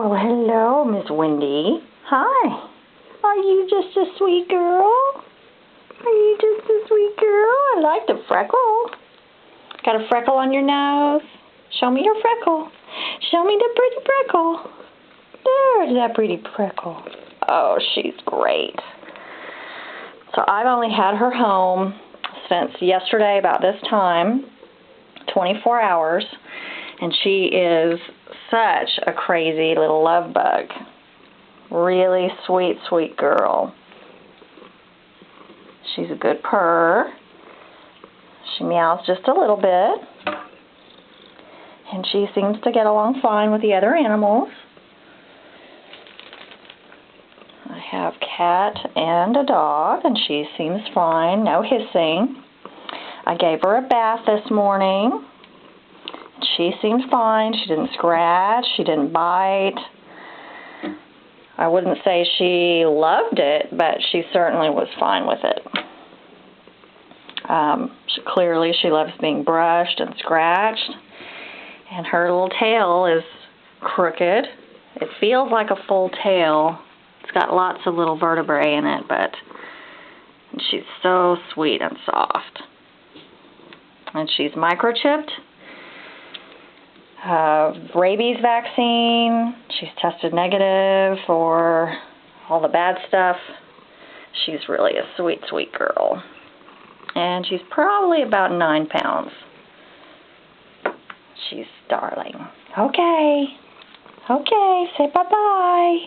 Well, hello, Miss Wendy. Hi. Are you just a sweet girl? Are you just a sweet girl? I like the freckle. Got a freckle on your nose? Show me your freckle. Show me the pretty freckle. There's that pretty freckle. Oh, she's great. So I've only had her home since yesterday about this time, 24 hours, and she is such a crazy little love bug. Really sweet, sweet girl. She's a good purr. She meows just a little bit. And she seems to get along fine with the other animals. I have a cat and a dog, and she seems fine. No hissing. I gave her a bath this morning. She seems fine. She didn't scratch. She didn't bite. I wouldn't say she loved it, but she certainly was fine with it. Clearly she loves being brushed and scratched, and her little tail is crooked. It feels like a full tail. It's got lots of little vertebrae in it, but she's so sweet and soft. And she's microchipped. Rabies vaccine. She's tested negative for all the bad stuff. She's really a sweet, sweet girl. And she's probably about 9 pounds. She's darling. Okay. Okay, say bye-bye.